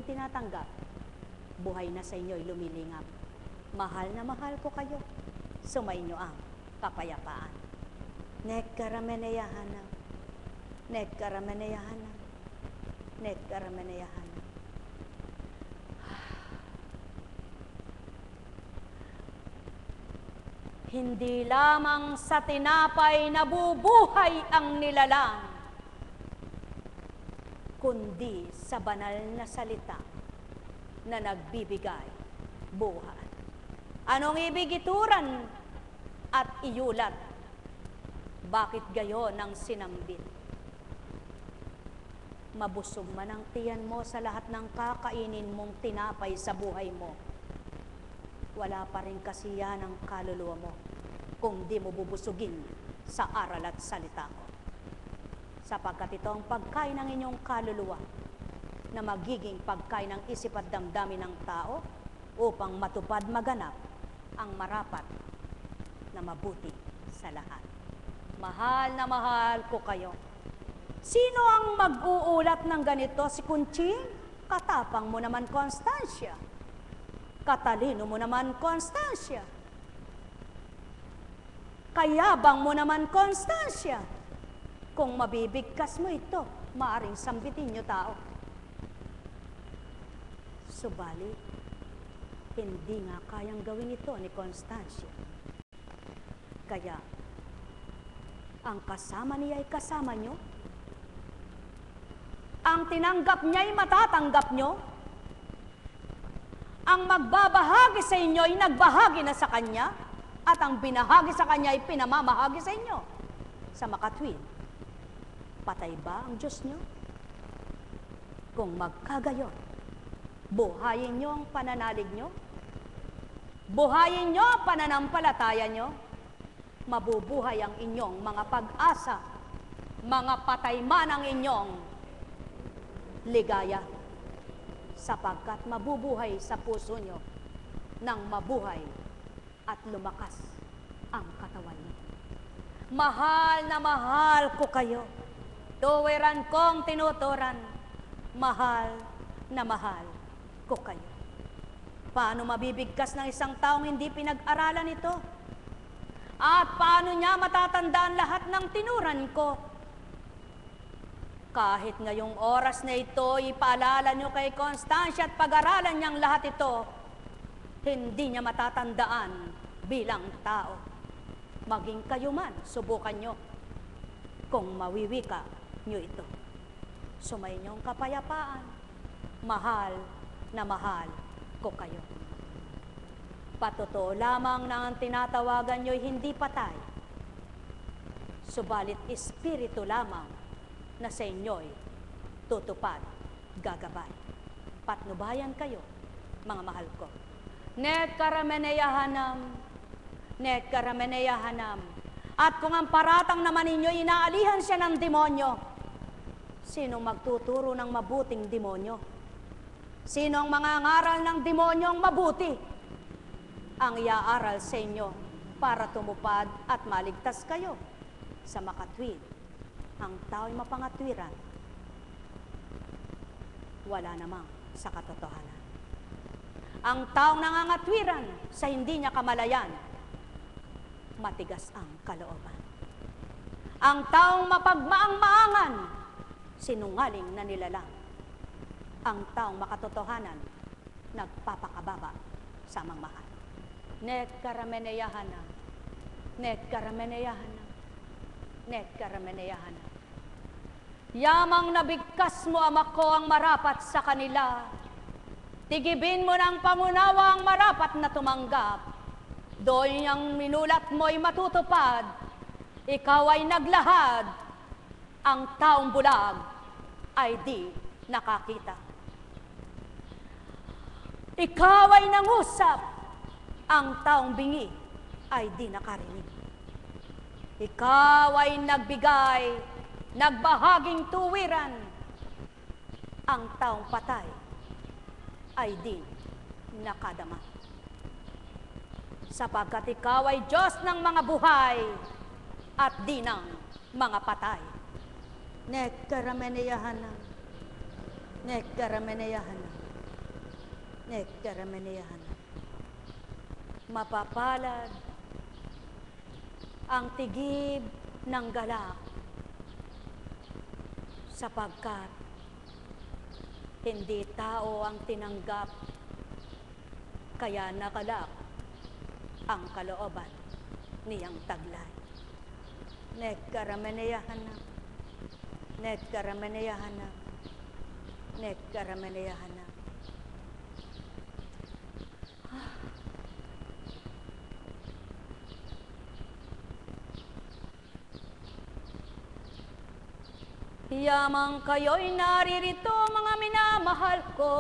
inyong tinatanggap, buhay na sa inyo'y lumilingap. Mahal na mahal ko kayo, sumainyo ang kapayapaan. Nekkarameneyahanam, nekkarameneyahanam, nekkarameneyahanam. Hindi lamang sa tinapay nabubuhay ang nilalang, kundi sa banal na salita na nagbibigay buhay. Anong ibig ituran at iulat? Bakit gayon ang sinambit? Mabusog man ang tiyan mo sa lahat ng kakainin mong tinapay sa buhay mo, wala pa rin kasi yan ang kaluluwa mo kung di mo bubusugin sa aral at salita ko. Sapagkat ito ang pagkain ng inyong kaluluwa na magiging pagkain ng isip at damdamin ng tao upang matupad maganap ang marapat na mabuti sa lahat. Mahal na mahal ko kayo. Sino ang mag-uulat ng ganito? Si Kunching? Katapang mo naman, Constancia. Katalino mo naman, Constancia. Kayabang mo naman, Constancia. Kung mabibigkas mo ito, maaring sambitin nyo tao. Subalit, hindi nga kayang gawin ito ni Constancia. Kaya, ang kasama niya ay kasama nyo. Ang tinanggap niya ay matatanggap nyo. Ang magbabahagi sa inyo ay nagbahagi na sa kanya, at ang binahagi sa kanya ay pinamamahagi sa inyo. Sa makatwid, patay ba ang Diyos nyo? Kung magkagayon, buhayin nyo ang pananalig nyo, buhayin nyo ang pananampalataya nyo, mabubuhay ang inyong mga pag-asa, mga patay man ang inyong ligaya, sapagkat mabubuhay sa puso nyo nang mabuhay at lumakas ang katawan nyo. Mahal na mahal ko kayo. Tuwiran kong tinuturan. Mahal na mahal ko kayo. Paano mabibigkas ng isang taong hindi pinag-aralan ito? At paano niya matatandaan lahat ng tinuran ko? Kahit ngayong oras na ito, ipaalala nyo kay Constancia at pag-aralan niyang lahat ito, hindi niya matatandaan bilang tao. Maging kayo man, subukan nyo kung mawiwika nyo ito. Sumayin kapayapaan. Mahal na mahal ko kayo. Patotoo lamang na ang tinatawagan nyo'y hindi patay, subalit espiritu lamang na sa inyo'y tutupad, gagabay. Patnubayan kayo, mga mahal ko. Nekkarameneyahanam, nekkarameneyahanam. At kung ang paratang naman ninyo, inaalihan siya ng demonyo, sinong magtuturo ng mabuting demonyo? Sino ang mangangaral ng demonyong mabuti? Ang iaaral sa inyo para tumupad at maligtas kayo sa makatwid. Ang tao'y mapangatwiran, wala namang sa katotohanan. Ang taong nangangatwiran sa hindi niya kamalayan, matigas ang kalooban. Ang taong mapagmaang-maangan, sinungaling na nilalang. Ang taong makatotohanan, nagpapakababa sa mangmahal. Nekkarameneyahanam, nekkarameneyahanam, nekkarameneyahanam. Yamang nabigkas mo, Ama ko, ang marapat sa kanila. Tigibin mo ng pangunawa ang marapat na tumanggap. Doon ang minulat mo'y matutupad. Ikaw ay naglahad. Ang taong bulag ay di nakakita. Ikaw ay nangusap. Ang taong bingi ay di nakarinig. Ikaw ay nagbigay, nagbahaging tuwiran. Ang taong patay ay di nakadama. Sapagkat ikaw ay Diyos ng mga buhay at di ng mga patay. Nekkarameneyahanam, nekkarameneyahanam, Nagkaramaniyahan. Mapapalad ang tigib ng galak sapagkat hindi tao ang tinanggap, kaya nakalak ang kalooban niyang taglay. Nagkaramaniyahan na. Nagkaramaniyahan na. Nagkaramaniyahan na. Yamang kayo'y naririto, mga minamahal ko.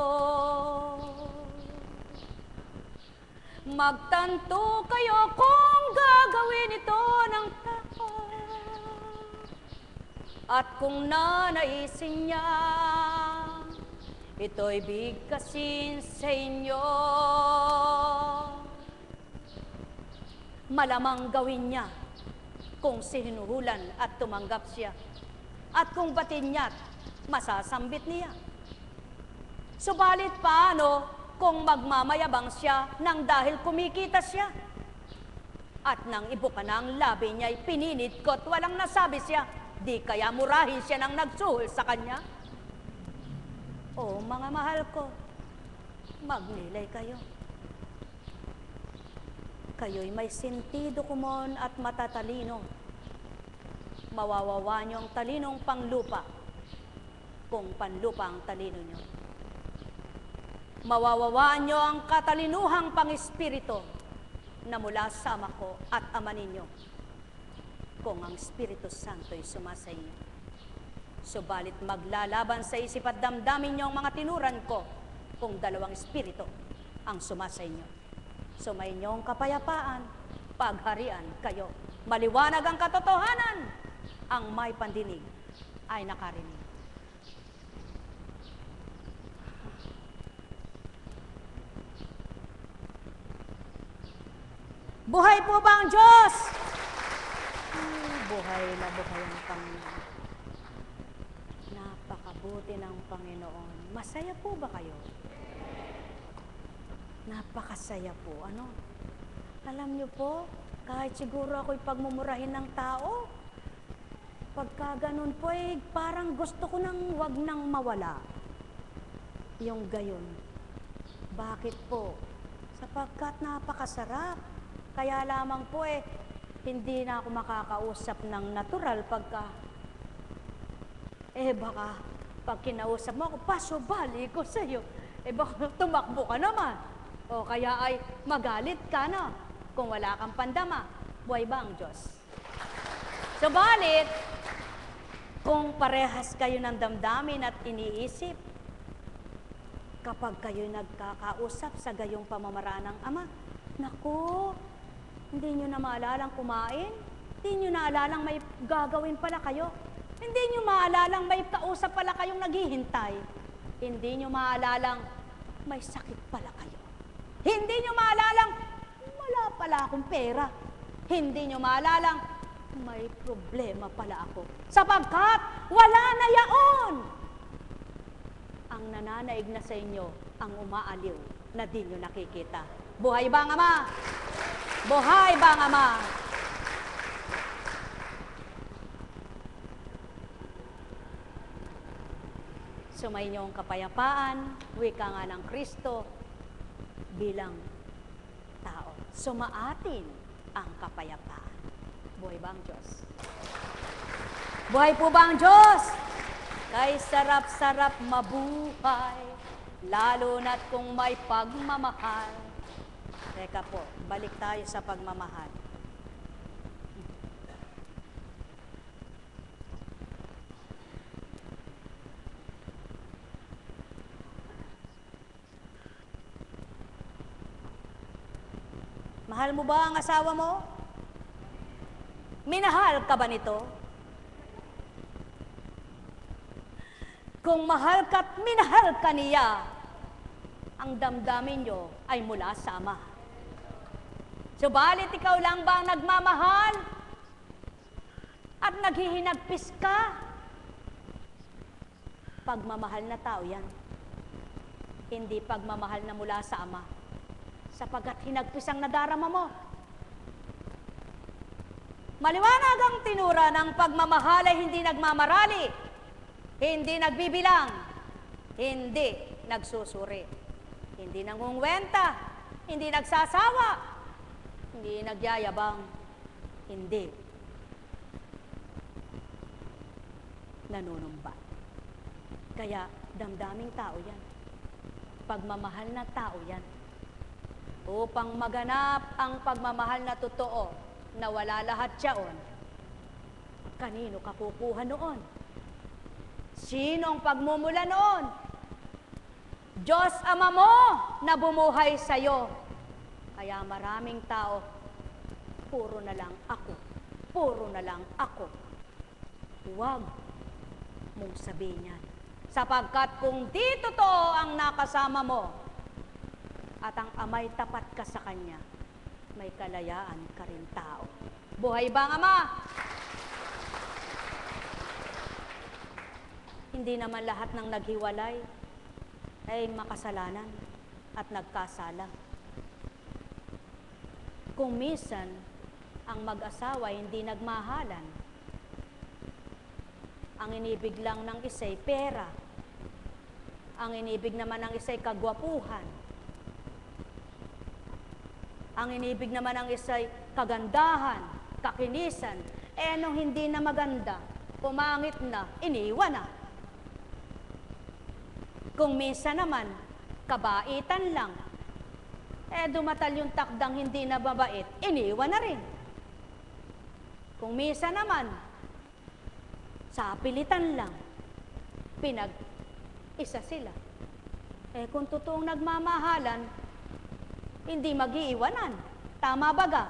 Magtanto kayo kung gagawin ito ng tao. At kung nanaisin niya, ito'y bigkasin sa inyo. Malamang gawin niya kung sinuhulan at tumanggap siya. At kung batin niya't masasambit niya. Subalit paano kung magmamayabang siya nang dahil kumikita siya? At nang ibuka na ang labi niya'y pininit ko't walang nasabi siya, di kaya murahin siya nang nagsuhol sa kanya? O mga mahal ko, magnilay kayo. Kayo'y may sentido kumon at matatalino. Mawawawa niyo ang talinong panglupa kung panlupa ang talino niyo. Mawawawa niyo ang katalinuhang pang-espiritu na mula sa Ama ko at Ama ninyo kung ang Espiritu Santo'y sumasa inyo. Subalit maglalaban sa isip at damdamin niyo ang mga tinuran ko kung dalawang espiritu ang sumasa inyo. Sumayin niyo ang kapayapaan, pagharian kayo. Maliwanag ang katotohanan. Ang may pandinig ay nakarinig. Buhay po ba ang Diyos? Buhay na buhay ang Panginoon. Napakabuti ng Panginoon. Masaya po ba kayo? Napakasaya po. Ano? Alam niyo po, kahit siguro ako'y pagmumurahin ng tao, pagka ganun po, parang gusto ko nang wag nang mawala. Yung gayon. Bakit po? Sapagkat napakasarap. Kaya lamang po hindi na ako makakausap ng natural pagka, baka pag kinausap mo ako, pasubali ko sa'yo. Baka tumakbo ka naman. O kaya ay magalit ka na kung wala kang pandama. Buhay ba ang Diyos? Subalit, kung parehas kayo ng damdamin at iniisip, kapag kayo nagkakausap sa gayong pamamaraan ng Ama, naku, hindi nyo na maalalang kumain, hindi nyo na alalang may gagawin pala kayo, hindi nyo maalalang may kausap pala kayong naghihintay, hindi nyo maalalang may sakit pala kayo, hindi nyo maalalang wala pala akong pera, hindi nyo maalalang may problema pala ako. Sapagkat wala na yaon. Ang nananaig na sa inyo, ang umaaliw na di nyo nakikita. Buhay ba ang Ama? Buhay ba ang Ama? Sumayin niyo ang kapayapaan, wika nga ng Kristo bilang tao. Sumaatin ang kapayapaan. Buhay ba ang Diyos? Buhay po ba ang Diyos? Kay sarap-sarap mabuhay, lalo na't kung may pagmamahal. Teka po, balik tayo sa pagmamahal. Mahal mo ba ang asawa mo? Minahal ka ba nito? Kung mahal ka't minahal ka niya, ang damdamin nyo ay mula sa Ama. Subalit ikaw lang ba ang nagmamahal at naghihinagpis ka? Pagmamahal na tao yan. hindi pagmamahal na mula sa Ama, sapagkat hinagpis ang nadarama mo. Maliwanag ang tinura ng pagmamahal ay hindi nagmamarali, hindi nagbibilang, hindi nagsusuri, hindi nangungwenta, hindi nagsasawa, hindi nagyayabang, hindi nanunumba. Kaya damdaming tao yan, pagmamahal na tao yan. Upang maganap ang pagmamahal na totoo, na wala lahat yaon, kanino ka kukuha noon? Sino ang pagmumula noon? Diyos Ama mo na bumuhay sa'yo. Kaya maraming tao, puro na lang ako, puro na lang ako. Huwag mong sabihin yan. Sapagkat kung di totoo ang nakasama mo, at ang Ama'y tapat ka sa Kanya, may kalayaan ka rin tao. Buhay ba ang Ama? Hindi naman lahat ng naghiwalay ay makasalanan at nagkasala. Kung minsan ang mag-asawa hindi nagmahalan, ang inibig lang ng isa'y pera, ang inibig naman ng isa'y kagwapuhan, ang inibig naman ng isa'y kagandahan, kakinisan, nung hindi na maganda, pumangit na, iniwan na. Kung minsan naman, kabaitan lang, dumatal yung takdang hindi na babait, iniwan na rin. Kung minsan naman, sa pilitan lang, pinag-isa sila. Kung totoong nagmamahalan, hindi mag-iiwanan. Tama baga?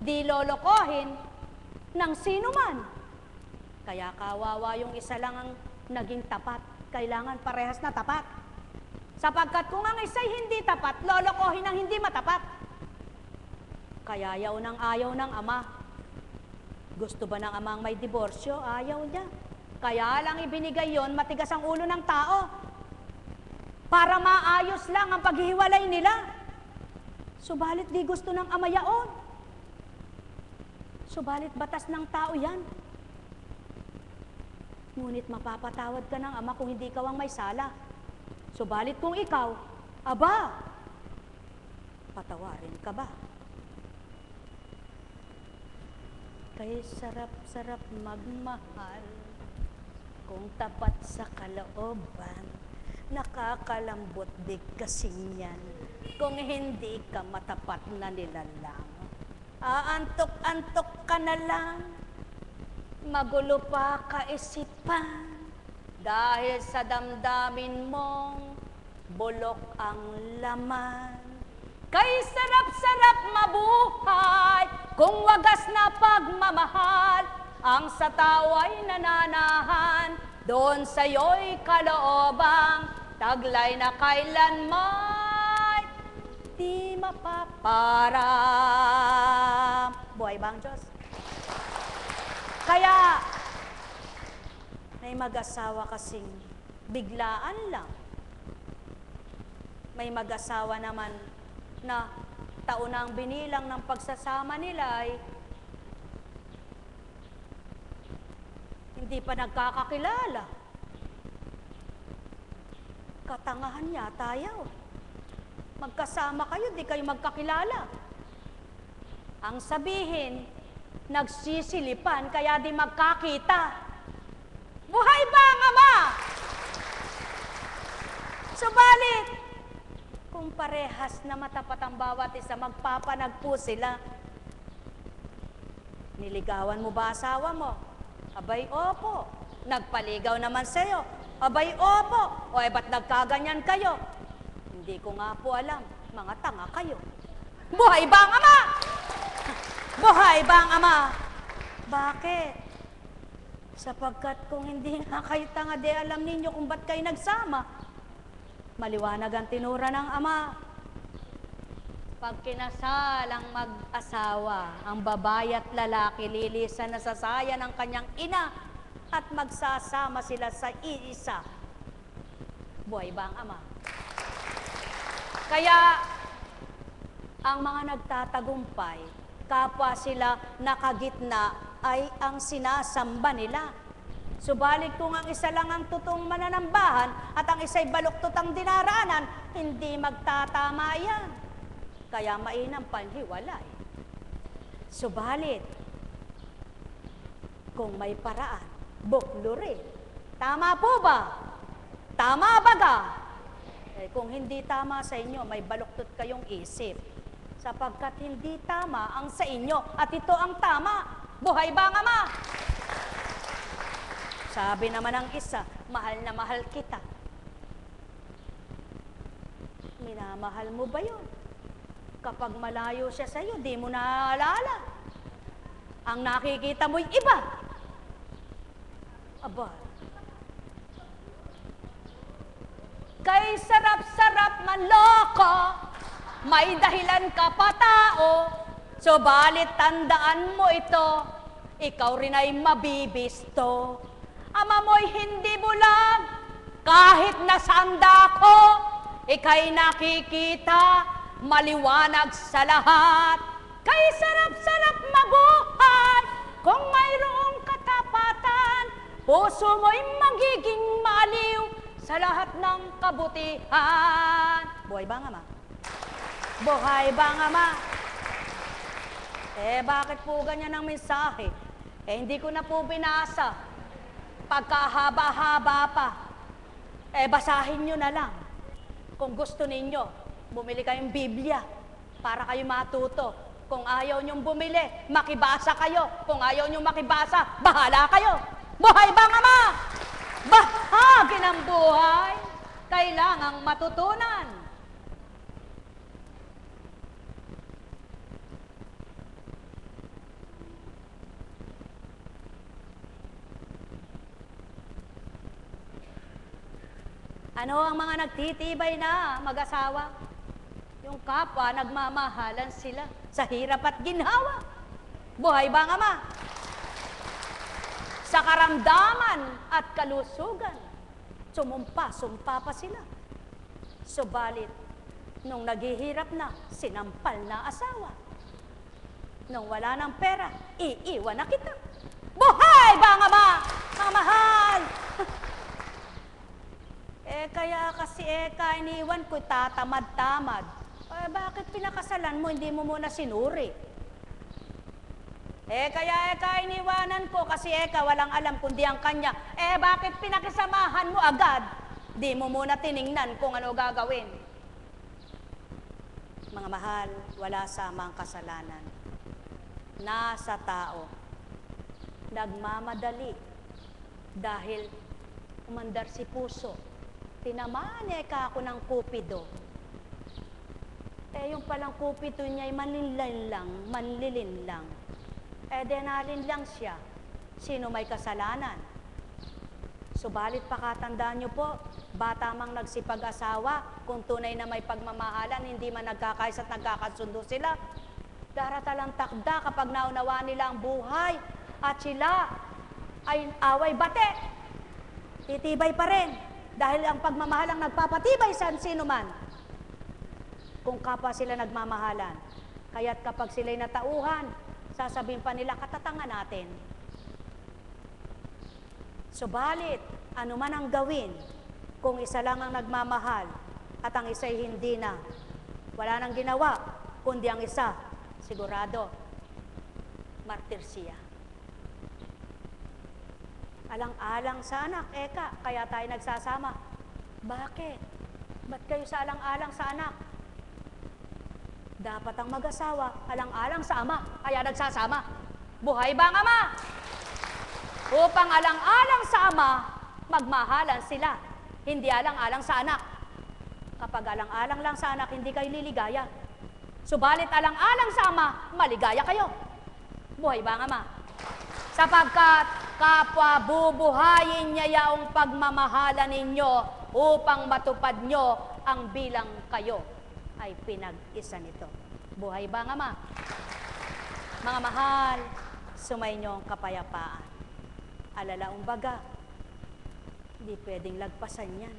Di lolokohin ng sino man. Kaya kawawa yung isa lang ang naging tapat. Kailangan parehas na tapat. Sapagkat kung ang isa'y hindi tapat, lolokohin ang hindi matapat. Kaya ayaw ng Ama. Gusto ba ng Ama ang may diborsyo? Ayaw niya. Kaya lang ibinigay yon, matigas ang ulo ng tao. Para maayos lang ang paghihiwalay nila. Subalit di gusto ng Ama yaon. Subalit batas ng tao yan. Ngunit mapapatawad ka ng Ama kung hindi ikaw ang may sala. Subalit kung ikaw, aba, patawarin ka ba? Kay sarap-sarap magmahal kung tapat sa kalooban. Nakakalambot di kasing yan kung hindi ka matapat na nilalang. Aantok-antok ka na lang, magulo pa kaisipan, dahil sa damdamin mong bulok ang laman. Kay sarap-sarap mabuhay kung wagas na pagmamahal, ang sa tao ay nananahan, doon sa'yo'y kaloobang taglay na kailanman di mapaparam. Buhay ba ang Diyos? Kaya, may mag-asawa kasing biglaan lang. May mag-asawa naman na taon na ang binilang ng pagsasama nila ay hindi pa nagkakakilala. Katangahan yata yaw. Magkasama kayo, di kayo magkakilala. Ang sabihin, nagsisilipan kaya di magkakita. Buhay ba ang Ama? Subalit, kung parehas na matapat ang bawat isa, magpapanagpo sila. Niligawan mo ba asawa mo? Abay, opo. Nagpaligaw naman sa'yo. Abay, opo. O ba't nagkaganyan kayo? Hindi ko nga po alam. Mga tanga kayo. Buhay ba ang Ama? Buhay ba ang Ama? Bakit? Sapagkat kung hindi nga kayo tanga, di alam ninyo kung ba't kayo nagsama. Maliwanag ang tinura ng Ama. Pag kinasal ang mag-asawa, ang babae at lalaki, lilisan na sa saya ng kanyang ina at magsasama sila sa iisa. Buhay ba ang Ama? Kaya, ang mga nagtatagumpay, kapwa sila nakagitna ay ang sinasamba nila. Subalit kung ang isa lang ang totoong mananambahan at ang isa'y baluktot ang dinaraanan, hindi magtatama yan. Kaya mainam panhiwalay. Subalit, kung may paraan, buklurin. Tama po ba? Tama baga? Kung hindi tama sa inyo, may baluktot kayong isip. Sapagkat hindi tama ang sa inyo at ito ang tama. Buhay ba ang Ama? Sabi naman ng isa, mahal na mahal kita. Minamahal mo ba yun? Kapag malayo siya sa iyo, di mo naaalala. Ang nakikita mo'y iba. Aba, kay sarap-sarap manloko, may dahilan ka pa tao, subalit tandaan mo ito, ikaw rin ay mabibisto. Ama mo'y hindi bulag, kahit nasaan dako, ika'y nakikita, maliwanag sa lahat. Kay sarap-sarap mabuhay, kung mayroong katapatan, puso mo'y magiging maliw sa lahat ng kabutihan. Buhay ba nga, Ma? Buhay ba nga, Ma? Bakit po ganyan ang mensahe? Hindi ko na po binasa. Pagkahaba-haba pa. Basahin nyo na lang. Kung gusto ninyo, bumili kayong Biblia para kayo matuto. Kung ayaw nyong bumili, makibasa kayo. Kung ayaw nyong makibasa, bahala kayo. Buhay ba nga, Ma? Bahagi ng buhay, kailangang matutunan. Ano ang mga nagtitibay na mag-asawa? Yung kapwa, nagmamahalan sila sa hirap at ginhawa. Buhay ba nga, Ma? Sa karamdaman at kalusugan, sumumpa pa sila. Subalit, nung naghihirap na, sinampal na asawa. Nung wala ng pera, iiwan na kita. Buhay ba nga, Ma? Mga mahal! Kaya kasi iniwan ko, tatamad-tamad. Bakit pinakasalan mo, hindi mo muna sinuri? Kaya iniwanan ko kasi walang alam kundi ang kanya. Bakit pinakisamahan mo agad? Di mo muna tiningnan kung ano gagawin. Mga mahal, wala samang kasalanan. Nasa tao. Nagmamadali. Dahil umandar si puso. Tinamaan ako ng kupido. Yung palang kupido niya ay manlilin lang. Denalin lang siya. Sino may kasalanan? Subalit pakatandaan niyo po, bata mang nagsipag-asawa, kung tunay na may pagmamahalan, hindi man nagkakais at nagkakasundo sila, daratalang takda kapag naunawa nila ang buhay at sila ay away bate. Titibay pa rin. Dahil ang pagmamahal ang nagpapatibay sa sino man. Kung kapwa sila nagmamahalan. Kaya't kapag sila'y natauhan, sasabihin pa nila, katatangan natin. Subalit, ano man ang gawin, kung isa lang ang nagmamahal at ang isa'y hindi na, wala nang ginawa, kundi ang isa, sigurado, martir siya. Alang-alang sa anak, kaya tayo nagsasama. Bakit? Ba't kayo sa alang-alang sa anak? Dapat ang mag-asawa, alang-alang sa ama, kaya nagsasama. Buhay ba ang Ama? Upang alang-alang sa ama, magmahalan sila. Hindi alang-alang sa anak. Kapag alang-alang lang sa anak, hindi kayo liligaya. Subalit alang-alang sa ama, maligaya kayo. Buhay ba ang Ama? Sapagkat kapwa bubuhayin niya yaong pagmamahalan ninyo upang matupad nyo ang bilang kayo ay pinag-isa nito. Buhay ba ang Ama? Mga mahal, sumainyo ang kapayapaan. Alalaong baga, hindi pwedeng lagpasan yan.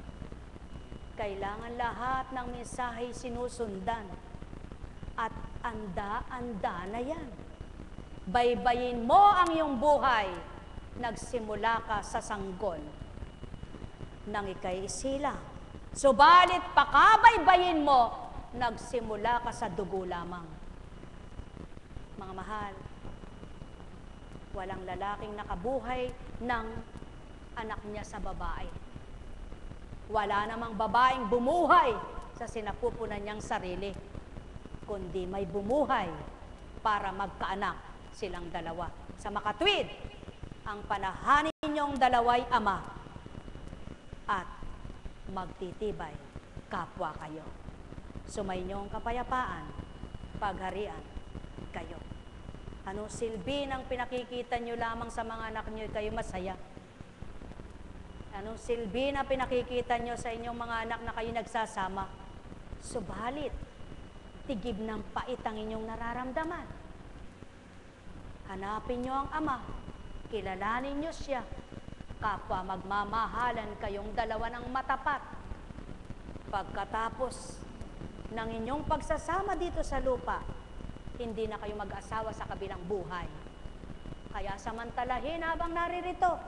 Kailangan lahat ng mensahe sinusundan. At anda-anda na yan. Baybayin mo ang iyong buhay. Nagsimula ka sa sanggol nang ika'y isilang. Subalit pakabaybayin mo, nagsimula ka sa dugo lamang. Mga mahal, walang lalaking nakabuhay ng anak niya sa babae. Wala namang babaeng bumuhay sa sinapupunan niyang sarili, kundi may bumuhay para magkaanak silang dalawa. Sa makatwid, ang panahanin niyong dalawa'y ama at magtitibay kapwa kayo. Sumainyo ang kapayapaan, pagharian kayo. Anong silbi ng pinakikita nyo lamang sa mga anak nyo, kayo masaya? Anong silbi na pinakikita nyo sa inyong mga anak na kayo nagsasama? Subalit, tigib ng pait ang inyong nararamdaman. Hanapin nyo ang ama, kilalanin nyo siya, kapwa magmamahalan kayong dalawa ng matapat. Pagkatapos ng inyong pagsasama dito sa lupa, hindi na kayo mag-asawa sa kabilang buhay. Kaya samantalahin habang naririto,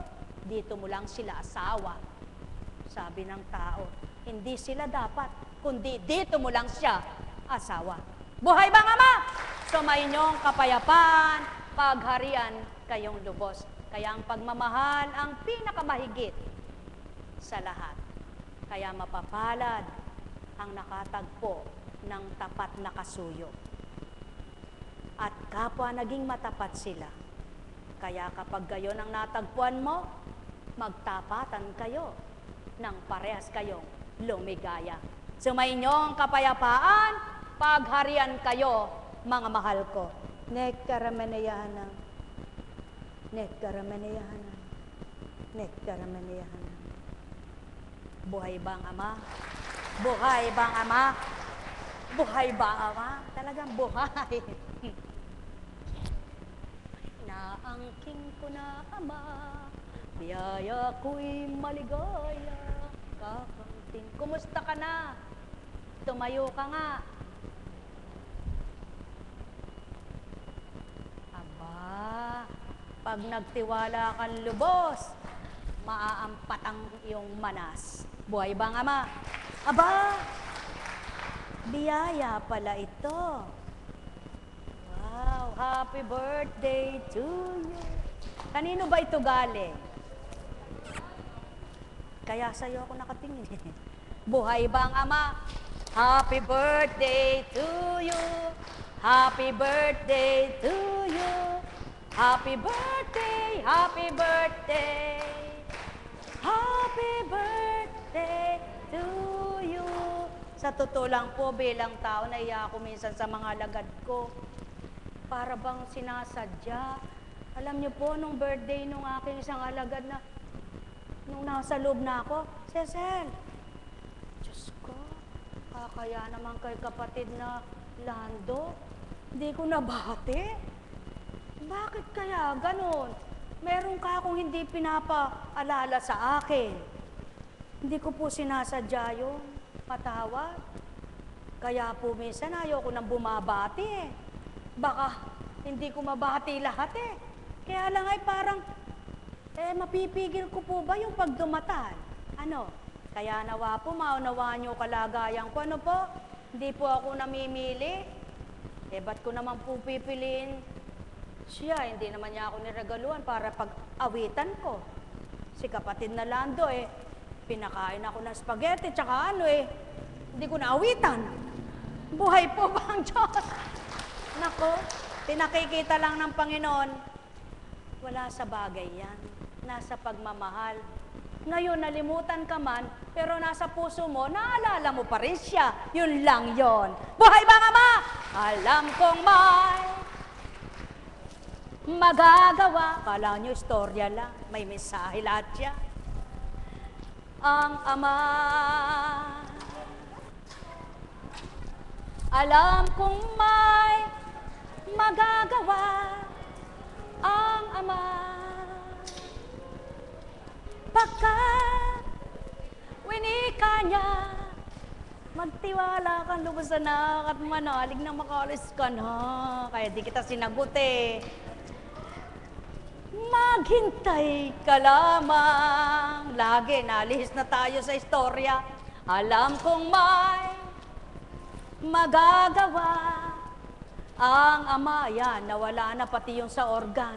dito mo lang sila asawa. Sabi ng tao, hindi sila dapat, kundi dito mo lang siya asawa. Buhay bang ama? Sumainyo ang kapayapaan, pagharian kayong lubos. Kaya ang pagmamahal ang pinakamahigit sa lahat. Kaya mapapalad ang nakatagpo ng tapat na kasuyo. At kapwa naging matapat sila. Kaya kapag gayon ang natagpuan mo, magtapatan kayo nang parehas kayong lumigaya. Sumainyo ang kapayapaan, pagharian kayo, mga mahal ko. Nekkarameneyahanan. Nekkarameneyahanan. Nekkarameneyahanan. Buhay bang ama? Buhay bang ama? Buhay ba ama? Talagang buhay. Naangking ko na ama, biyaya ko'y maligaya, kakamting. Kumusta ka na? Tumayo ka nga. Aba, pag nagtiwala kang lubos, maaampat ang iyong manas. Buhay bang ama? Aba, biyaya pala ito. Wow, happy birthday to you. Kanino ba ito galing? Kaya sa'yo ako nakatingin. Buhay bang ama? Happy birthday to you. Happy birthday to you. Happy birthday, happy birthday. Happy birthday to you. Sa totoo lang po, bilang tao, naiya ako minsan sa mga alagad ko. Para bang sinasadya. Alam niyo po, nung birthday nung aking isang alagad na, nung nasa loob na ako, Cecil, Diyos ko, kaya naman kay kapatid na Lando, hindi ko nabati. Bakit kaya ganon? Meron ka akong hindi pinapaalala sa akin. Hindi ko po sinasadya yun, patawad. Kaya po minsan ayoko nang bumabati eh. Baka hindi ko mabati lahat eh. Kaya lang ay parang, mapipigil ko po ba yung pagdumatan? Ano? Kaya nawa po, maunawaan nyo kalagayan ko. Ano po? Hindi po ako namimili. Ba't ko naman po pipiliin siya? Hindi naman niya ako niregaluhan para pag-awitan ko. Si kapatid na Lando pinakain ako ng spaghetti, tsaka hindi ko naawitan. Buhay po ba ang Diyos? Nako, pinakikita lang ng Panginoon, wala sa bagay yan. Nasa pagmamahal. Ngayon, nalimutan ka man, pero nasa puso mo, naalala mo pa rin siya. Yun lang yon. Buhay bang ama? Alam kong may magagawa. Kala nyo, istorya lang. May mensahe lahat siya. Ang ama, alam kong may magagawa ang ama, pagkat winika niya Magtiwala ka, lubos anak, at manalig na makalis ka na. Kaya di kita sinagot eh. Maghintay ka lamang. Lagi, nalihis na tayo sa istorya. Alam kong may magagawa. Ang ama yan, nawala na pati yung sa organ.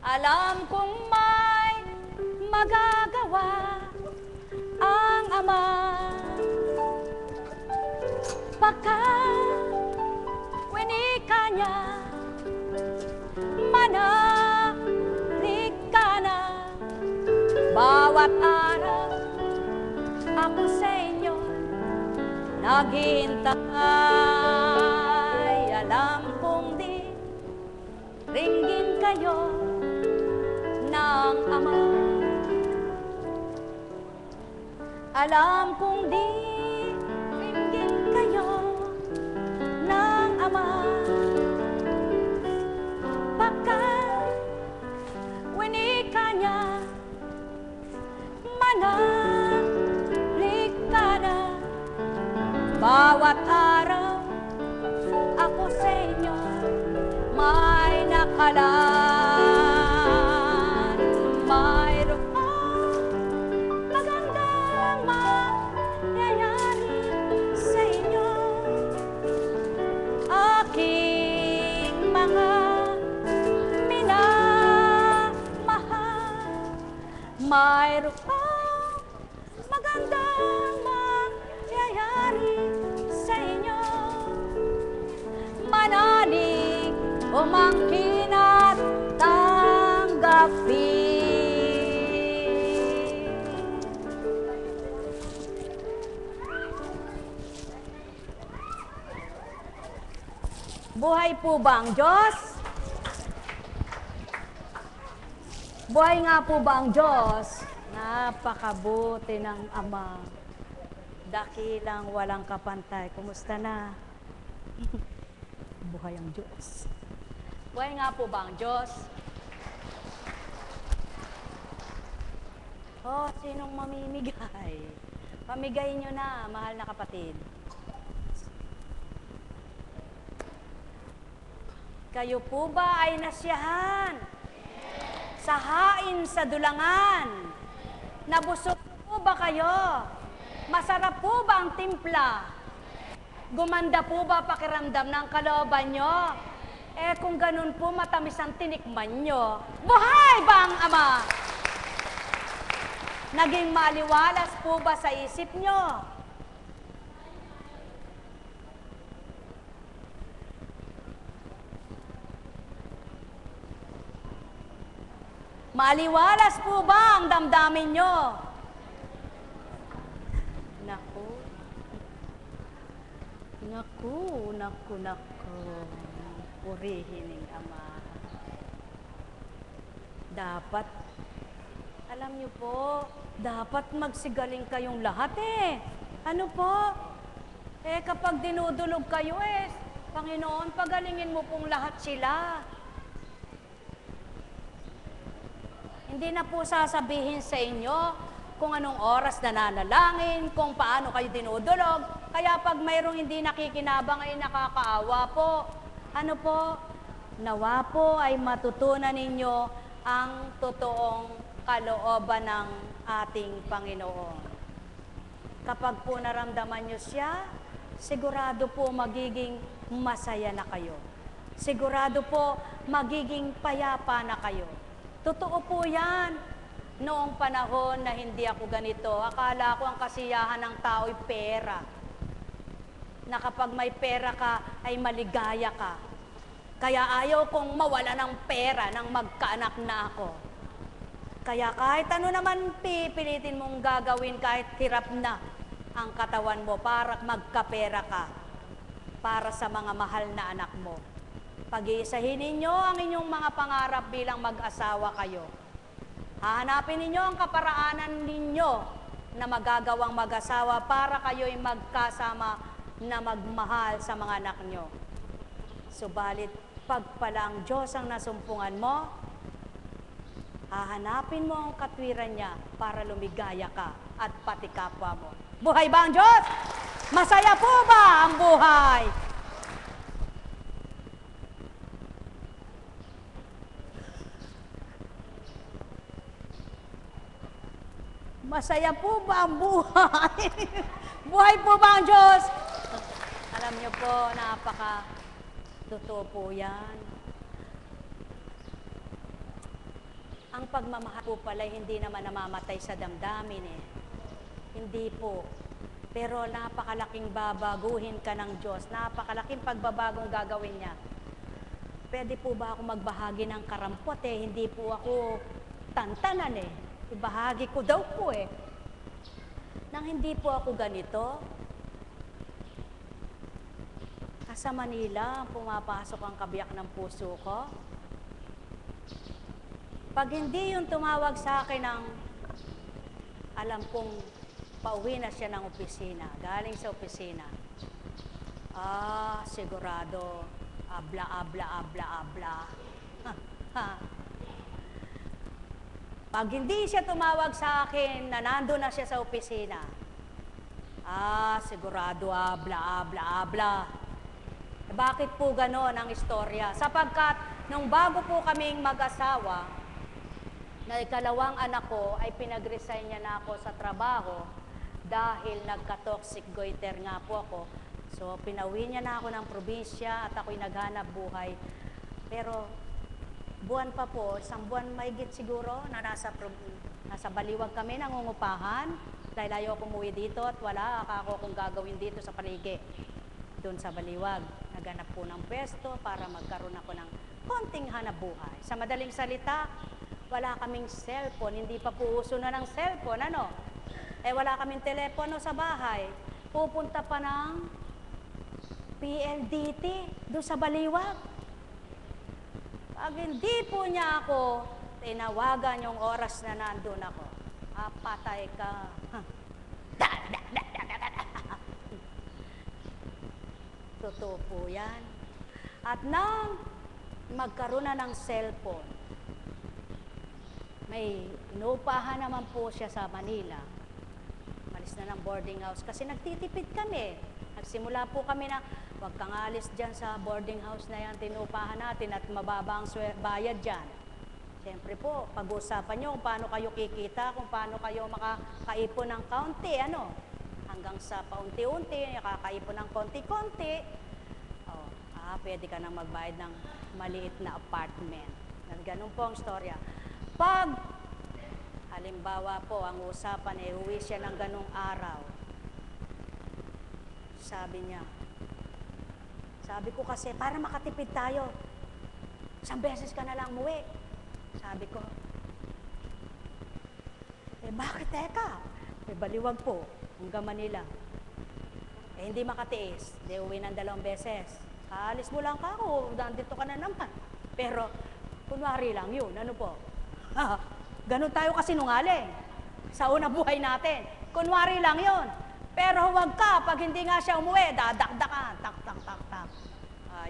Alam kong may magagawa. Ang ama. Pagka winika niya, manalig ka na. Bawat araw ako sa inyo naghihintay. Alam kong di ringgin kayo ng ama. Alam kong di ringgin kayo ng ama. Pagka winika niya, manalig ka na. Bawat araw ako sa inyo may nakalaan. Mayroong magandang mangyayari sa inyo. Aking mga minamahal, mayroong magandang mangyayari sa inyo. Manalig, umangkin at tanggapin. Buhay po ba ang Diyos? Buhay nga po ba ang Diyos? Napakabuti ng Ama. Dakilang walang kapantay. Kumusta na? Buhay ang Diyos. Buhay nga po ba ang Diyos? Oh, sinong mamimigay? Pamigay nyo na, mahal na kapatid. Kayo po ba ay nasiyahan? Sa hain sa dulangan? Nabusog po ba kayo? Masarap po ba ang timpla? Gumanda po ba pakiramdam ng kalooban nyo? Eh kung ganun po, matamis ang tinikman nyo. Buhay ba ang Ama? Naging maliwalas po ba sa isip nyo? Maliwalas po ba ang damdamin nyo? Naku. Naku, naku, naku. Purihin ng Ama. Dapat, alam nyo po, dapat magsigaling kayong lahat eh. Ano po? Eh kapag dinudulog kayo eh, Panginoon, pagalingin mo pong lahat sila. Hindi na po sasabihin sa inyo kung anong oras nananalangin, kung paano kayo dinudulog. Kaya pag mayroong hindi nakikinabang ay nakakaawa po. Ano po? Nawa po ay matutunan ninyo ang totoong kalooban ng ating Panginoon. Kapag po naramdaman nyo siya, sigurado po magiging masaya na kayo. Sigurado po magiging payapa na kayo. Totoo po yan. Noong panahon na hindi ako ganito, akala ko ang kasiyahan ng tao'y pera. Na kapag may pera ka, ay maligaya ka. Kaya ayaw kong mawala ng pera nang magkaanak na ako. Kaya kahit ano naman pipilitin mong gagawin, kahit hirap na ang katawan mo para magkapera ka, para sa mga mahal na anak mo. Pag-iisahin ninyo ang inyong mga pangarap bilang mag-asawa kayo. Hahanapin ninyo ang kaparaanan ninyo na magagawang mag-asawa para kayo'y magkasama na magmahal sa mga anak nyo. Subalit, pag pala ang Diyos ang nasumpungan mo, hahanapin mo ang katwiran niya para lumigaya ka at pati kapwa mo. Buhay ba ang Diyos? Masaya po ba ang buhay? Masaya po ba ang buhay? Buhay po ba ang Diyos? Alam niyo po, totoo po yan. Ang pagmamahal po pala hindi naman namamatay sa damdamin eh. Hindi po. Pero napakalaking babaguhin ka ng Diyos. Napakalaking pagbabagong gagawin niya. Pwede po ba ako magbahagi ng karampot eh? Hindi po ako tantanan eh. Ibahagi ko daw po eh. Nang hindi po ako ganito, sa Manila, pumapasok ang kabiyak ng puso ko. Pag hindi yung tumawag sa akin ng alam kong pauwi na siya ng opisina, galing sa opisina, sigurado, abla. Pag hindi siya tumawag sa akin na nandun na siya sa opisina, sigurado abla. Bakit po gano'n ang istorya? Sapagkat nung bago po kaming mag-asawa, na ikalawang anak ko ay pinag-resign niya na ako sa trabaho dahil nagka-toxic goiter nga po ako. So pinauwi niya na ako ng probinsya at ako'y naghanap buhay. Pero buwan pa po, isang buwan mahigit siguro na nasa Baliwag kami nangungupahan dahil ayaw ko umuwi dito at wala ako kung gagawin dito sa paligi. Doon sa Baliwag, naghanap po ng pwesto para magkaroon ako ng konting hanap buhay. Sa madaling salita, wala kaming cellphone, hindi pa po uso na ng cellphone, ano? Wala kaming telepono sa bahay. Pupunta pa ng PLDT doon sa Baliwag. Pag hindi po niya ako tinawagan yung oras na nandun ako, patay ka. Totoo po yan. At nang magkaroon na ng cellphone, may inuupahan naman po siya sa Manila. Malis na ng boarding house kasi nagtitipid kami. Nagsimula po kami na, huwag kang alis dyan sa boarding house na yan, tinupahan natin at mababa ang bayad dyan. Siyempre po, pag-usapan nyo kung paano kayo kikita, kung paano kayo makakaipon ng kaunti, ano? Hanggang sa paunti-unti, nakakaipon ng konti-konti, pwede ka nang magbayad ng maliit na apartment. Ganun po ang storya. Pag, halimbawa po, ang usapan uwi siya ng ganung araw, sabi niya, sabi ko kasi, para makatipid tayo, isang beses ka na lang umuwi. Sabi ko, bakit teka? Baliwag po, hanggang Manila. Hindi makatiis, uwi ng 2 beses. Alis mo lang ka ako, dito ka na naman. Pero, kunwari lang yun, ano po? Ganun tayo kasi nungaling sa unang buhay natin. Kunwari lang yun. Pero huwag ka, pag hindi nga siya umuwi, dadakdakan, tak.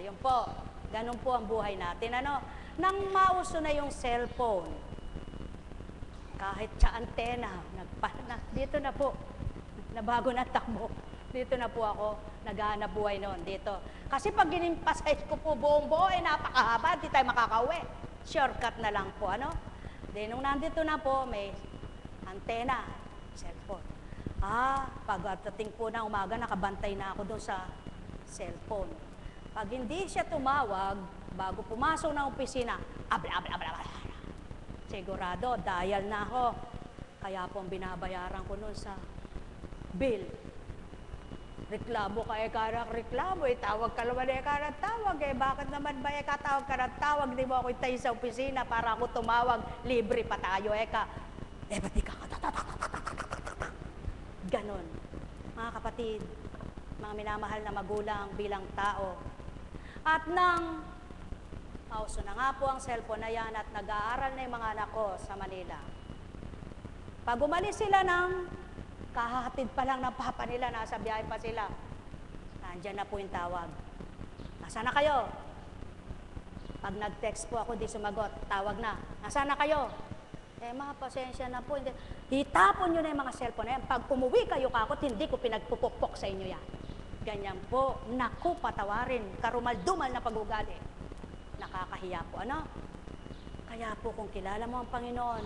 Yun po, ganun po ang buhay natin. Ano? Nang mauso na yung cellphone, kahit sa antena, dito na po, nabago na takbo. Dito na po ako, naghahanap buhay noon dito. Kasi pag ginimpasize ko po buong-buo, napakahaba, di tayo makakauwi. Shortcut na lang po, ano? Nung nandito na po, may antena, cellphone. Pagdating po na umaga, nakabantay na ako doon sa cellphone. Pag hindi siya tumawag, bago pumasok ng opisina, abla. Sigurado, dial na ako. Kaya po ang binabayaran ko noon sa bill. Reklamo ka reklamo, tawag ka naman tawag, bakit naman ba katawag ka ng tawag, di mo ako itayo sa opisina para ako tumawag, libre pa tayo, ba't di ka ganon. Mga kapatid, mga minamahal na magulang bilang tao, at nang pauso na nga po ang cellphone na yan at nag-aaral na yung mga anak ko sa Manila. Pag umalis sila ng kahahatid pa lang ng papa nila, nasa biyahe pa sila. Nandiyan na po yung tawag. Nasaan na kayo? Pag nag-text po ako, di sumagot, tawag na. Nasaan na kayo? mga pasensya na po. Hindi. Itapon nyo na yung mga cellphone na yan. Pag umuwi kayo kakot, hindi ko pinagpupukpok sa inyo yan. Ganyan po. Naku, patawarin. Karumal-dumal na pag-ugali. Nakakahiya po, ano? Kaya po kung kilala mo ang Panginoon,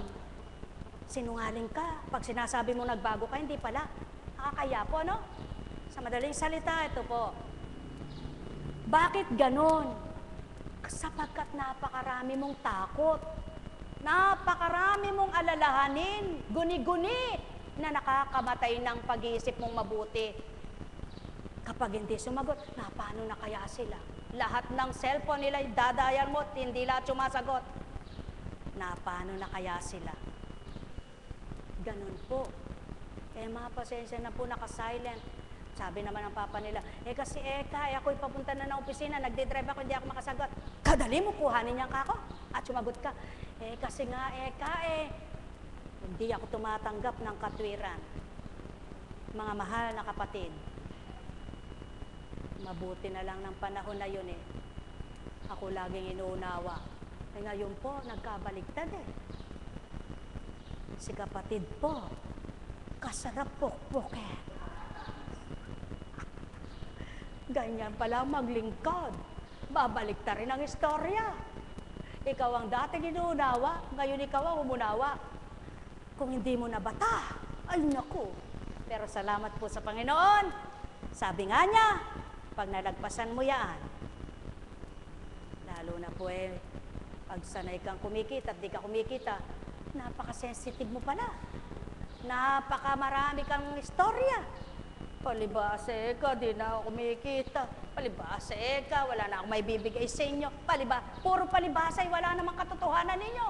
sinungaling ka. Pag sinasabi mo nagbago ka, hindi pala. Nakakahiya po, ano? Sa madaling salita, ito po. Bakit ganon? Sapagkat napakarami mong takot. Napakarami mong alalahanin, guni-guni, na nakakamatay ng pag-iisip mong mabuti. Kapag hindi sumagot, paano na kaya sila? Lahat ng cellphone nila, dadayal mo, hindi lahat sumasagot. Paano na kaya sila? Ganun po. Mga pasensya na po, naka-silent. Sabi naman ng papa nila, kasi ako'y papunta na ng opisina, nagdidrive ako, hindi ako makasagot. Kadali mo, kuhanin niya ako at sumagot ka. Kasi nga, hindi ako tumatanggap ng katwiran. Mga mahal na kapatid, mabuti na lang ng panahon na yun Ako laging inuunawa. Ngayon po, nagkabaligtad Si kapatid po, kasarap pokpokin. Ganyan pala maglingkod. Babalik ta rin ang istorya. Ikaw ang dating inuunawa, ngayon ikaw ang umunawa. Kung hindi mo nabata, ay naku. Pero salamat po sa Panginoon. Sabi nga niya, pag nalagpasan mo yan, lalo na po pag sanay kang kumikita at di ka kumikita, napaka-sensitive mo pala. Napaka-marami kang istorya. Palibasa ka, di na ako kumikita. Palibasa ka, wala na ako may bibigay sa inyo. Puro palibasa, wala namang katotohanan ninyo.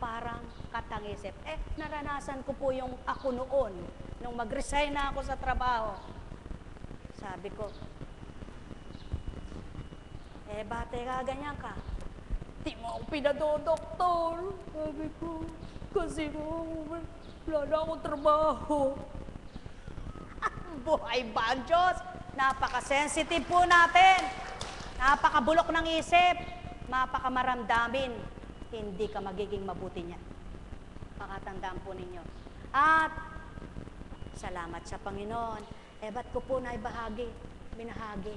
Parang katangisip. Naranasan ko po yung ako noon, nung mag-resign na ako sa trabaho. Sabi ko, bate ka, ganyan ka. Di mo ako pinadodoktor. Sabi ko, kasi wala na akong trabaho. Buhay ba ang Diyos? Napaka-sensitive po natin. Napakabulok ng isip. Napakamaramdamin. Hindi ka magiging mabuti niya. Pakatandaan po ninyo. At salamat sa Panginoon. Ba't ko po binahagi?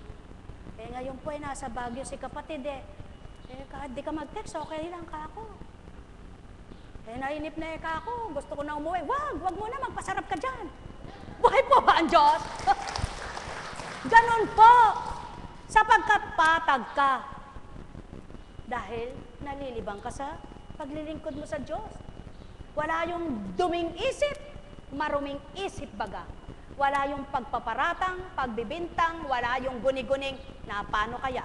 Ngayon po nasa Baguio si kapatid kahit di ka mag-text, okay lang ka ako. Nainip na ka ako. Gusto ko na umuwi. Wag mo na, magpasarap ka dyan. Buhay po ba ang Diyos? Ganun po. Sapagkat patag ka. Dahil nalilibang ka sa paglilingkod mo sa Diyos. Wala yung duming isip, maruming isip baga. Wala yung pagpaparatang, pagbibintang, wala yung guni-guning, paano kaya?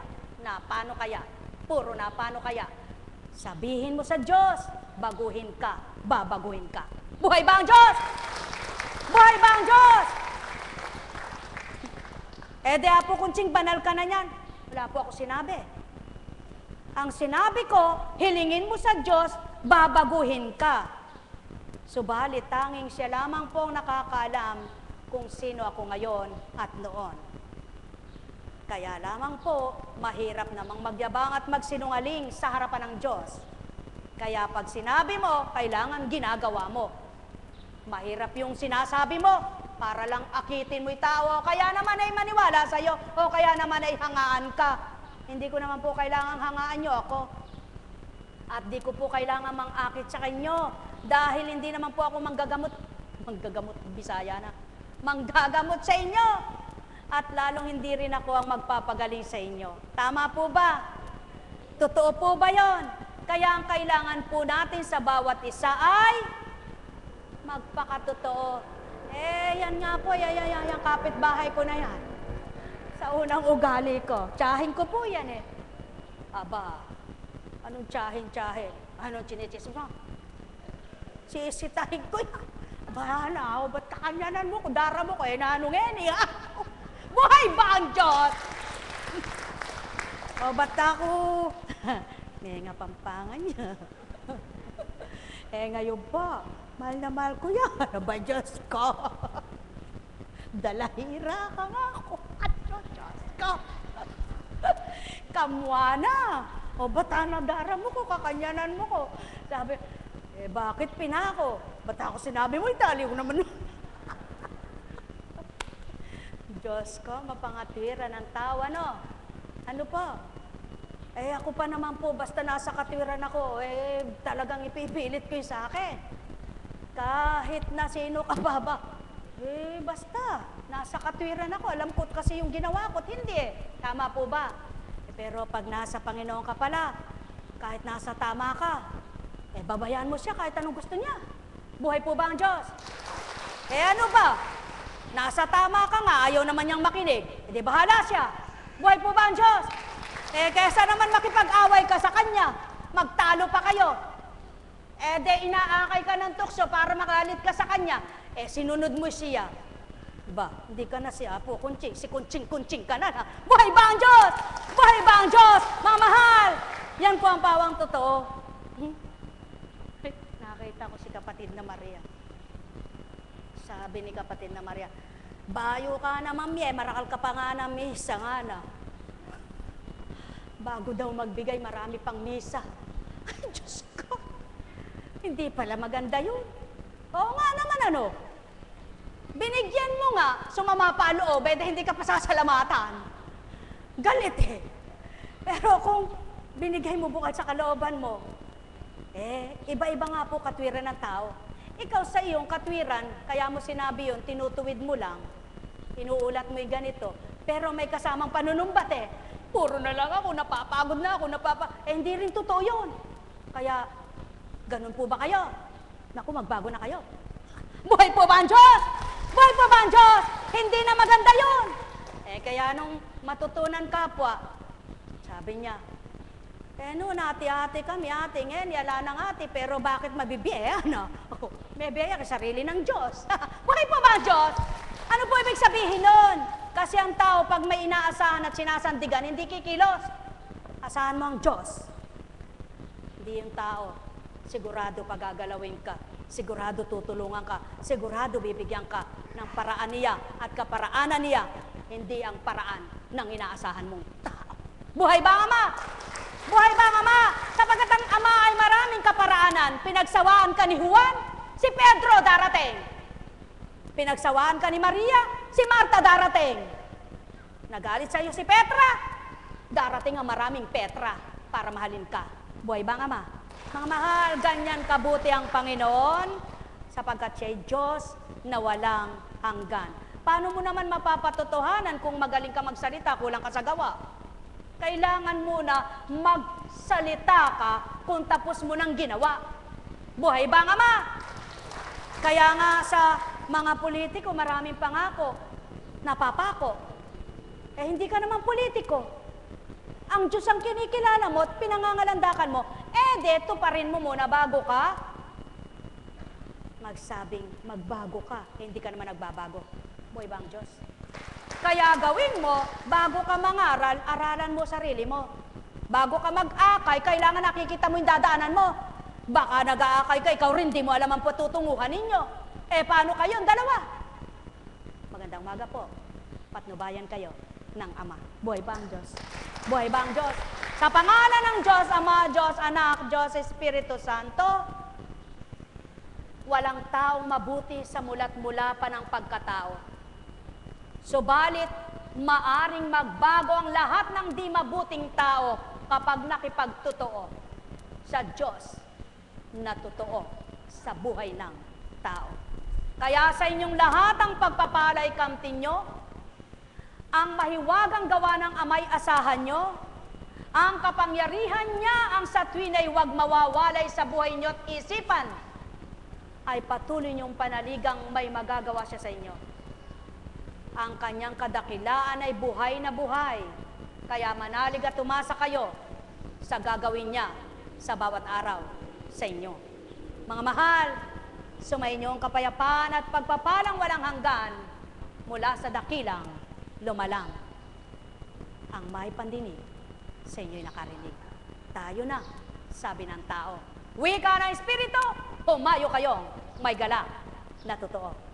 Paano kaya? Puro paano kaya? Sabihin mo sa Diyos, baguhin ka, babaguhin ka. Buhay ba ang Diyos? Buhay ba ang Diyos? Di po kuntsing banal ka na yan. Wala po ako sinabi. Ang sinabi ko, hilingin mo sa Diyos, babaguhin ka. Subalit, tanging siya lamang po ang nakakaalam kung sino ako ngayon at noon. Kaya lamang po, mahirap namang magyabang at magsinungaling sa harapan ng Diyos. Kaya pag sinabi mo, kailangan ginagawa mo. Mahirap yung sinasabi mo para lang akitin mo yung tao, kaya naman ay maniwala sa'yo, o kaya naman ay hangaan ka. Hindi ko naman po kailangan hangaan nyo ako. At di ko po kailangan mang-akit sa kanyo, dahil hindi naman po ako manggagamot, Bisaya na, manggagamot sa inyo. At lalong hindi rin ako ang magpapagaling sa inyo. Tama po ba? Totoo po ba yon? Kaya ang kailangan po natin sa bawat isa ay magpakatotoo. Yan nga po, yung kapitbahay ko na yan. Sa unang ugali ko. Tsahin ko po yan Aba, anong tsahin? Anong chinichis mo? Sisitahin ko yan. Bahala ako, ba't kakanyanan mo? Kudara mo ko, nanungin Buhay ba ang Diyos? Ba't ako? Nga pampangan niya. Ngayon pa, mahal na mahal ko yan. Ano ba, Diyos ko? Dalahira ka nga ako. Ano, Diyos ko? Kamwa na. Ba't nadara mo ko, kakanyanan mo ko? Sabi, Eh, bakit pinako? Ba't ako sinabi mo, italiw naman. Diyos ko, mapangatwiran ng tao, ano? Ano pa? Eh, ako pa naman po, basta nasa katwiran ako, eh, talagang ipipilit ko yung sa akin. Kahit na sino ka ba, eh, basta, nasa katwiran ako. Alam ko kasi yung ginawa ko, hindi eh. Tama po ba? Eh, pero pag nasa Panginoon ka pala, kahit nasa tama ka, eh, babayaan mo siya kahit anong gusto niya. Buhay po ba ang Diyos? Eh, ano ba? Nasa tama ka nga, ayaw naman niyang makinig. Eh, di bahala siya. Buhay po ba ang Diyos? Eh, kesa naman makipag-away ka sa Kanya, magtalo pa kayo. Eh, de inaakay ka ng tukso para makalit ka sa Kanya. Eh, sinunod mo siya. Ba, hindi ka na si Apo Kunching, si Kunching ka na. Ha? Buhay ba ang Diyos? Buhay ba ang Diyos? Mga mahal! Yan po ang pawang totoo. Nakita ko si kapatid na Maria. Sabi ni kapatid na Maria, bayo ka na, mami, marakal ka pa nga na misa nga na. Bago daw magbigay, marami pang misa. Ay, Diyos ko. Hindi pala maganda yun. Oo nga naman, ano? Binigyan mo nga, sumama pa ang loob, eh, hindi ka pa sasalamatan. Galit eh. Pero kung binigay mo bukal sa kalooban mo, eh, iba-iba nga po katwiran ng tao. Ikaw sa iyong katwiran, kaya mo sinabi yun, tinutuwid mo lang, inuulat mo yung ganito, pero may kasamang panunumbat eh. Puro na lang ako, napapagod na ako, eh, hindi rin totoo yun. Kaya, ganun po ba kayo? Naku, magbago na kayo. Buhay po ba ang Diyos? Buhay po ba ang Diyos? Hindi na maganda yun. Eh, kaya nung matutunan kapwa, sabi niya, eh, noon, ate-ate kami, ate, ngayon, yala ng ate, pero bakit mabibiyaya, no? Oh, may biyaya ka sarili ng Diyos. Buhay po ba ang Diyos? Ano po ibig sabihin nun? Kasi ang tao, pag may inaasahan at sinasandigan, hindi kikilos. Asahan mo ang Diyos. Hindi yung tao. Sigurado pagagalawin ka. Sigurado tutulungan ka. Sigurado bibigyan ka ng paraan niya at kaparaanan niya. Hindi ang paraan ng inaasahan mong tao. Buhay ba ang Ama? Buhay ba ang Ama? Sapagkat ang Ama ay maraming kaparaanan. Pinagsawaan ka ni Juan, si Pedro darating. Pinagsawaan ka ni Maria, si Marta darating. Nagalit sa iyo si Petra, darating ang maraming Petra para mahalin ka. Buhay ba ang Ama? Mga mahal, ganyan kabuti ang Panginoon sapagkat siya'y Diyos na walang hanggan. Paano mo naman mapapatotohanan kung magaling ka magsalita, kulang ka sa gawa? Kailangan muna magsalita ka kung tapos mo ng ginawa. Buhay ba ang Ama? Kaya nga sa mga politiko, maraming pangako, napapako. Eh, hindi ka naman politiko. Ang Diyos ang kinikilala mo at pinangangalandakan mo, eh, deto pa rin mo muna bago ka. Magsabing, magbago ka, hindi ka naman nagbabago. Buhay ba ang Diyos? Kaya gawin mo, bago ka mangaral, aralan mo sarili mo. Bago ka mag-akay, kailangan nakikita mo yung dadaanan mo. Baka nag-aakay ka, ikaw rin, di mo alam ang patutunguhan ninyo. Eh, paano kayo? Dalawa. Magandang umaga po. Patnubayan kayo ng Ama. Buhay ba ang Diyos? Buhay ba ang Diyos? Sa pangalan ng Diyos, Ama, Diyos, Anak, Diyos, Espiritu Santo, walang taong mabuti sa mulat-mula pa ng pagkatao. Subalit, maaring magbago ang lahat ng di mabuting tao kapag nakipagtotoo sa Diyos na totoo sa buhay ng tao. Kaya sa inyong lahat ang pagpapalay kamtin nyo, ang mahiwagang gawa ng Amay asahan nyo, ang kapangyarihan niya ang sa tuwin ay huwag mawawalay sa buhay nyo at isipan, ay patuloy niyong panaligang may magagawa siya sa inyo. Ang kanyang kadakilaan ay buhay na buhay, kaya manalig at tumasa kayo sa gagawin niya sa bawat araw sa inyo. Mga mahal, sumainyo ang kapayapaan at pagpapalang walang hanggan mula sa dakilang lumalang. Ang may pandinig sa inyo'y nakarinig. Tayo na, sabi ng tao. Wika ng Espiritu, humayo kayong may galak na totoo.